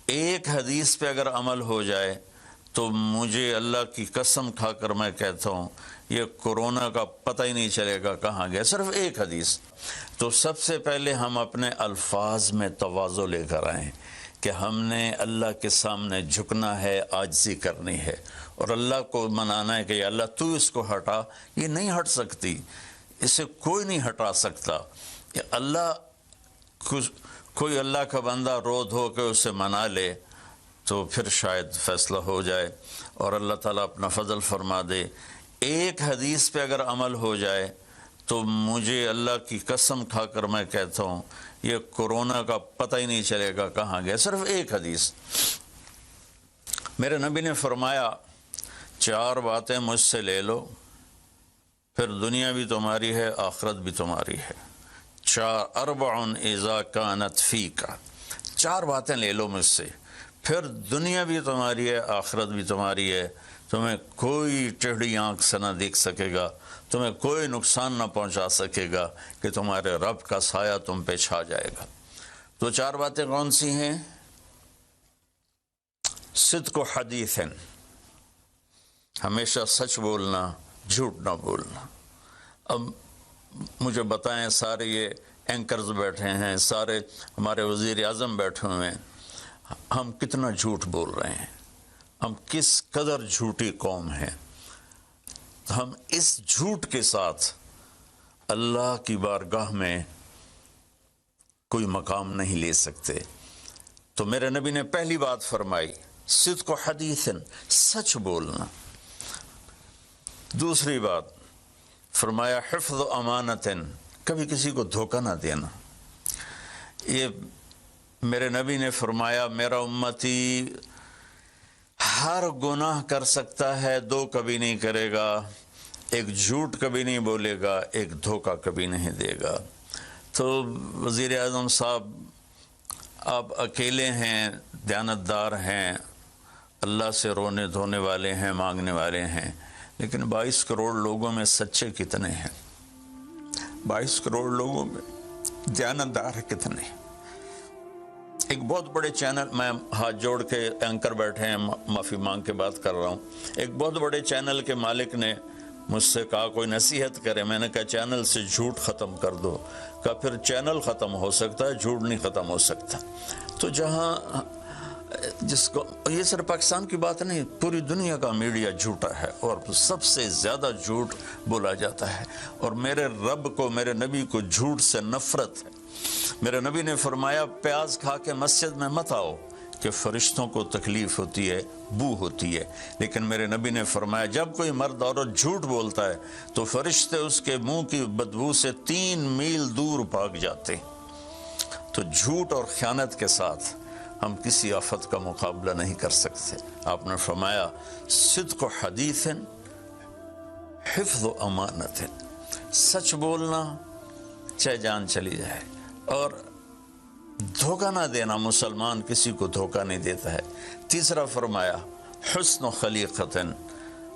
ایک حدیث پہ اگر عمل ہو جائے تو مجھے اللہ کی قسم کھا کر میں کہتا ہوں یہ کورونا کا پتہ ہی نہیں چلے گا کہاں گیا، صرف ایک حدیث۔ تو سب سے پہلے ہم اپنے الفاظ میں تواضع لے کر آئیں کہ ہم نے اللہ کے سامنے جھکنا ہے، عاجزی کرنی ہے، اور اللہ کو منانا ہے کہ یا اللہ تو اس کو ہٹا، یہ نہیں ہٹ سکتی، اسے کوئی نہیں ہٹا سکتا۔ کہ اللہ کوئی اللہ کا بندہ رو دھو کے اسے منا لے تو پھر شاید فیصلہ ہو جائے اور اللہ تعالیٰ اپنا فضل فرما دے۔ ایک حدیث پہ اگر عمل ہو جائے تو مجھے اللہ کی قسم کھا کر میں کہتا ہوں یہ کورونا کا پتہ ہی نہیں چلے گا کہاں گیا، صرف ایک حدیث۔ میرے نبی نے فرمایا 4 باتیں مجھ سے لے لو، پھر دنیا بھی تمہاری ہے، آخرت بھی تمہاری ہے۔ 4 اذا کانت فیک، 4 باتیں لے لو مجھ سے، پھر دنیا بھی تمہاری ہے، آخرت بھی تمہاری ہے، تمہیں کوئی ٹیڑھی آنکھ سے نہ دیکھ سکے گا، تمہیں کوئی نقصان نہ پہنچا سکے گا کہ تمہارے رب کا سایہ تم پہ چھا جائے گا۔ تو 4 باتیں کون سی ہیں؟ صدق و حدیث، ہمیشہ سچ بولنا، جھوٹ نہ بولنا۔ اب مجھے بتائیں، سارے یہ اینکرز بیٹھے ہیں، سارے ہمارے وزیر اعظم بیٹھے ہوئے ہیں، ہم کتنا جھوٹ بول رہے ہیں، ہم کس قدر جھوٹی قوم ہیں۔ ہم اس جھوٹ کے ساتھ اللہ کی بارگاہ میں کوئی مقام نہیں لے سکتے۔ تو میرے نبی نے پہلی بات فرمائی صدق و حدیث، سچ بولنا۔ دوسری بات فرمایا حفظ و امانت، کبھی کسی کو دھوکہ نہ دینا۔ یہ میرے نبی نے فرمایا میرا امتی ہر گناہ کر سکتا ہے، 2 کبھی نہیں کرے گا، ایک جھوٹ کبھی نہیں بولے گا، ایک دھوکہ کبھی نہیں دے گا۔ تو وزیر اعظم صاحب آپ اکیلے ہیں، دیانتدار ہیں، اللہ سے رونے دھونے والے ہیں، مانگنے والے ہیں، لیکن 22 کروڑ لوگوں میں سچے کتنے ہیں؟ 22 کروڑ لوگوں میں دیانتدار کتنے ہیں؟ ایک بہت بڑے چینل، میں ہاتھ جوڑ کے اینکر بیٹھے ہیں، معافی مانگ کے بات کر رہا ہوں، ایک بہت بڑے چینل کے مالک نے مجھ سے کہا کوئی نصیحت کرے، میں نے کہا چینل سے جھوٹ ختم کر دو۔ کہا پھر چینل ختم ہو سکتا ہے، جھوٹ نہیں ختم ہو سکتا۔ تو جہاں جس کو، یہ صرف پاکستان کی بات نہیں، پوری دنیا کا میڈیا جھوٹا ہے اور سب سے زیادہ جھوٹ بولا جاتا ہے، اور میرے رب کو، میرے نبی کو جھوٹ سے نفرت ہے۔ میرے نبی نے فرمایا پیاز کھا کے مسجد میں مت آؤ کہ فرشتوں کو تکلیف ہوتی ہے، بو ہوتی ہے، لیکن میرے نبی نے فرمایا جب کوئی مرد عورت جھوٹ بولتا ہے تو فرشتے اس کے منہ کی بدبو سے 3 میل دور بھاگ جاتے ہیں۔ تو جھوٹ اور خیانت کے ساتھ ہم کسی آفت کا مقابلہ نہیں کر سکتے۔ آپ نے فرمایا صدق و حدیث، حفظ و امانت، سچ بولنا چاہے جان چلی جائے، اور دھوکہ نہ دینا، مسلمان کسی کو دھوکہ نہیں دیتا ہے۔ تیسرا فرمایا حسن و خلیقت،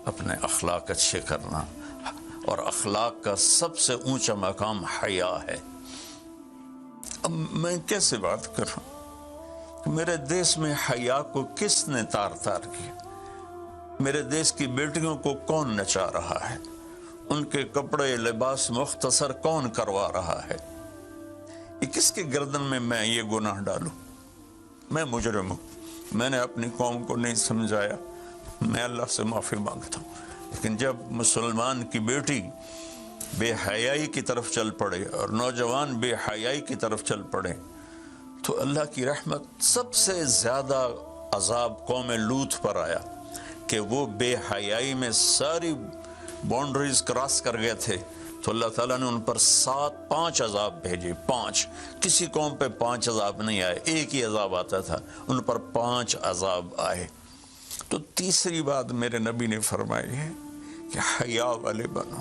اپنے اخلاق اچھے کرنا، اور اخلاق کا سب سے اونچا مقام حیا ہے۔ اب میں کیسے بات کروں؟ میرے دیش میں حیا کو کس نے تار تار کیا؟ میرے دیش کی بیٹیوں کو کون نچا رہا ہے؟ ان کے کپڑے لباس مختصر کون کروا رہا ہے؟ یہ کس کے گردن میں یہ گناہ ڈالوں؟ میں مجرم ہوں، میں نے اپنی قوم کو نہیں سمجھایا، میں اللہ سے معافی مانگتا ہوں۔ لیکن جب مسلمان کی بیٹی بے حیائی کی طرف چل پڑے اور نوجوان بے حیائی کی طرف چل پڑے تو اللہ کی رحمت، سب سے زیادہ عذاب قوم لوط پر آیا کہ وہ بے حیائی میں ساری باؤنڈریز کراس کر گئے تھے، تو اللہ تعالیٰ نے ان پر 5 عذاب بھیجے۔ 5، کسی قوم پہ 5 عذاب نہیں آئے، ایک ہی عذاب آتا تھا، ان پر 5 عذاب آئے۔ تو تیسری بات میرے نبی نے فرمائی ہے کہ حیا والے بنو،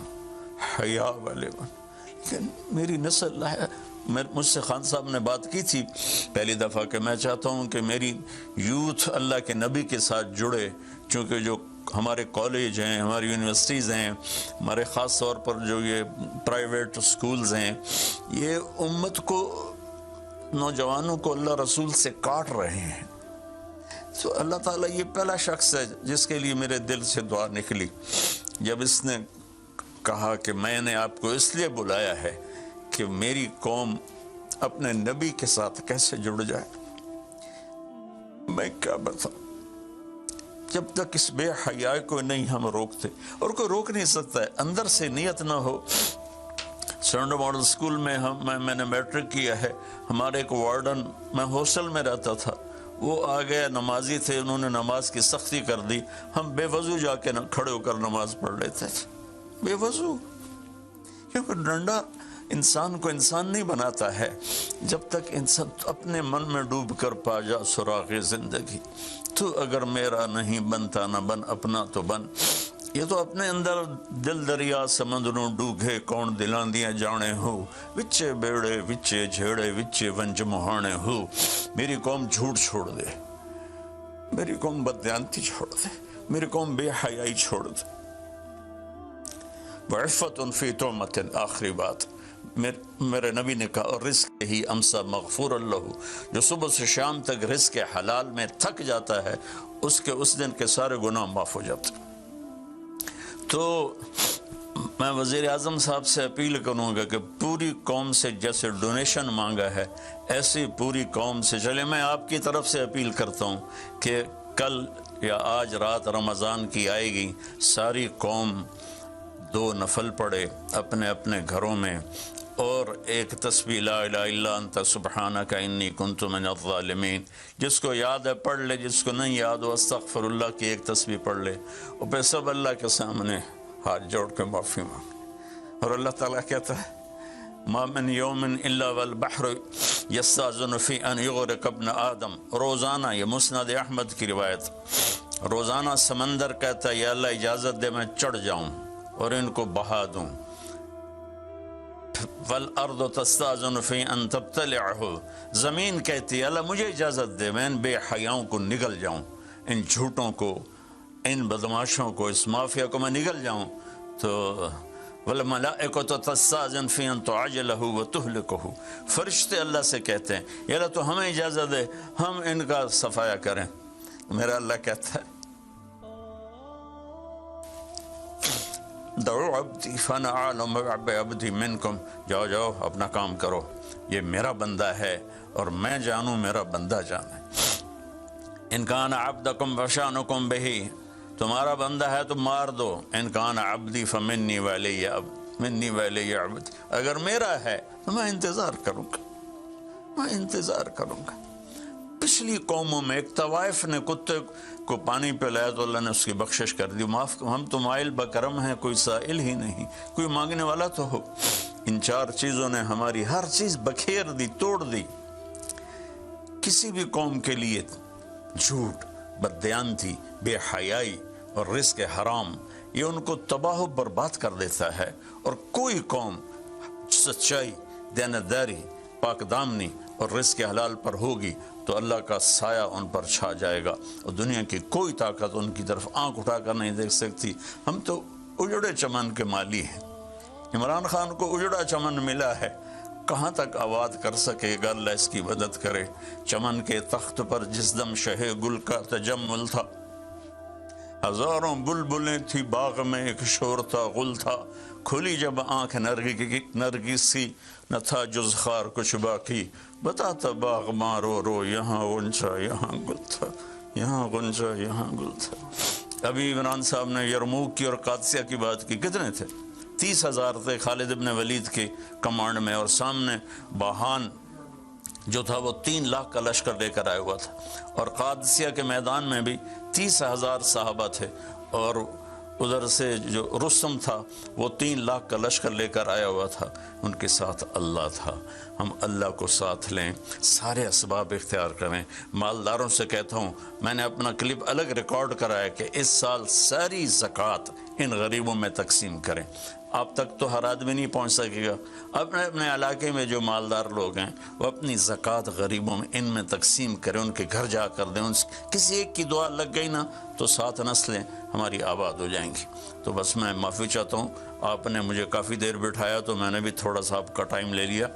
حیا والے بنو۔ لیکن میری نسل ہے، مجھ سے خان صاحب نے بات کی تھی پہلی دفعہ کہ میں چاہتا ہوں کہ میری یوتھ اللہ کے نبی کے ساتھ جڑے، چونکہ جو ہمارے کالج ہیں، ہماری یونیورسٹیز ہیں، ہمارے خاص طور پر جو یہ پرائیویٹ سکولز ہیں، یہ امت کو، نوجوانوں کو اللہ رسول سے کاٹ رہے ہیں۔ تو اللہ تعالیٰ یہ پہلا شخص ہے جس کے لیے میرے دل سے دعا نکلی جب اس نے کہا کہ میں نے آپ کو اس لیے بلایا ہے کہ میری قوم اپنے نبی کے ساتھ کیسے جڑ جائے۔ میں کیا بتاؤں، جب تک اس بے حیائی کو نہیں ہم روکتے، اور کوئی روک نہیں سکتا ہے، اندر سے نیت نہ ہو۔ سرنڈو ماڈل سکول میں میں نے میٹرک کیا ہے، ہمارے ایک وارڈن، میں ہاسٹل میں رہتا تھا، وہ آ گیا، نمازی تھے، انہوں نے نماز کی سختی کر دی، ہم بے وضو جا کے کھڑے ہو کر نماز پڑھ لیتے تھے، بے وضو، کیونکہ ڈنڈا انسان کو انسان نہیں بناتا ہے جب تک انسان اپنے من میں ڈوب کر پا جا سراغ زندگی۔ تو اگر میرا نہیں بنتا نہ بن اپنا تو بن، یہ تو اپنے اندر دل دریا سمندروں ڈوگے کون دلاندیاں جانے ہو، وچے بیڑے وچے جھیڑے وچے ونج مہانے ہو۔ میری قوم جھوٹ چھوڑ دے، میری قوم بددیانتی چھوڑ دے، میری قوم بے حیائی چھوڑ دے۔ وعفت فی تہمت، آخری بات میرے نبی نے کہا، اور رزق ہی امسا مغفور اللہ، جو صبح سے شام تک رزق حلال میں تھک جاتا ہے اس کے اس دن کے سارے گناہ معاف ہو جاتے۔ تو میں وزیر اعظم صاحب سے اپیل کروں گا کہ پوری قوم سے جیسے ڈونیشن مانگا ہے ایسی پوری قوم سے چلے۔ میں آپ کی طرف سے اپیل کرتا ہوں کہ کل یا آج رات رمضان کی آئے گی، ساری قوم 2 نفل پڑھے اپنے اپنے گھروں میں، اور ایک تسبیح لا الہ الا انت سبحانک انی کنت من الظالمین، جس کو یاد ہے پڑھ لے، جس کو نہیں یاد ہو استغفر اللہ کی ایک تسبیح پڑھ لے، اور پھر سب اللہ کے سامنے ہاتھ جوڑ کے معافی مانگ۔ اور اللہ تعالیٰ کہتا ہے ما من یوم الا والبحر یستاذن فی ان یغرق ابن آدم، روزانہ، یہ مسند احمد کی روایت، روزانہ سمندر کہتا ہے یا اللہ اجازت دے میں چڑھ جاؤں اور ان کو بہا دوں۔ والارض تستاذن فی ان تبتلعہ، زمین کہتی ہے اللہ مجھے اجازت دے میں ان بے حیاؤں کو نگل جاؤں، ان جھوٹوں کو، ان بدماشوں کو، اس مافیا کو میں نگل جاؤں۔ تو والملائکۃ تستاذن فی ان تعجلہ وتہلکہ، فرشتے اللہ سے کہتے ہیں یا اللہ تو ہمیں اجازت دے ہم ان کا صفایا کریں۔ میرا اللہ کہتا ہے دعو عبدی فانا عالم بعبدی منکم، جاؤ جاؤ اپنا کام کرو، یہ میرا بندہ ہے اور میں جانوں میرا بندہ جانے۔ ان کان عبدکم فشانکم بہی، تمہارا بندہ ہے تو مار دو، ان کان عبدی فمنی ولی منی ولی عبد، اگر میرا ہے تو میں انتظار کروں گا، میں انتظار کروں گا۔ پچھلی قوموں میں ایک طوائف نے کتے کو پانی پلایا تو اللہ نے اس کی بخشش کر دی، معاف، ہم تو مائل بکرم ہیں، کوئی سائل ہی نہیں، کوئی مانگنے والا تو ہو۔ ان 4 چیزوں نے ہماری ہر چیز بکھیر دی، توڑ دی۔ کسی بھی قوم کے لیے جھوٹ، بددیانتی، بے حیائی اور رزق حرام یہ ان کو تباہ و برباد کر دیتا ہے، اور کوئی قوم سچائی، دیانتداری، پاک دامنی اور رزق حلال پر ہوگی تو اللہ کا سایہ ان پر چھا جائے گا، اور دنیا کی کوئی طاقت ان کی طرف آنکھ اٹھا کر نہیں دیکھ سکتی۔ ہم تو اجڑے چمن کے مالی ہیں، عمران خان کو اجڑا چمن ملا ہے، کہاں تک آباد کر سکے گا، اللہ اس کی مدد کرے۔ چمن کے تخت پر جس دم شہ گل کا تجمل تھا، ہزاروں بلبلیں تھی باغ میں، ایک شور تھا، غل تھا، کھلی جب آنکھ نرگس سی، نہ تھا جز خار کچھ باقی، بتاتا باغ ماں رو رو، یہاں غنچہ یہاں گل تھا، یہاں غنچہ یہاں گل تھا۔ ابھی عمران صاحب نے یرموک کی اور قادسیہ کی بات کی، کتنے تھے؟ 30,000 تھے خالد ابن ولید کے کمانڈ میں، اور سامنے باہان جو تھا وہ 3 لاکھ کا لشکر لے کر آیا ہوا تھا، اور قادسیہ کے میدان میں بھی 30,000 صحابہ تھے، اور ادھر سے جو رستم تھا وہ 3 لاکھ کا لشکر لے کر آیا ہوا تھا، ان کے ساتھ اللہ تھا۔ ہم اللہ کو ساتھ لیں، سارے اسباب اختیار کریں۔ مالداروں سے کہتا ہوں، میں نے اپنا کلپ الگ ریکارڈ کرایا کہ اس سال ساری زکوٰۃ ان غریبوں میں تقسیم کریں۔ آپ تک تو ہر آدمی نہیں پہنچ سکے گا، اپنے اپنے علاقے میں جو مالدار لوگ ہیں وہ اپنی زکوٰۃ غریبوں میں ان میں تقسیم کریں، ان کے گھر جا کر دیں، کسی ایک کی دعا لگ گئی نا تو 7 نسلیں ہماری آباد ہو جائیں گی۔ تو بس میں معافی چاہتا ہوں، آپ نے مجھے کافی دیر بٹھایا تو میں نے بھی تھوڑا سا آپ کا ٹائم لے لیا۔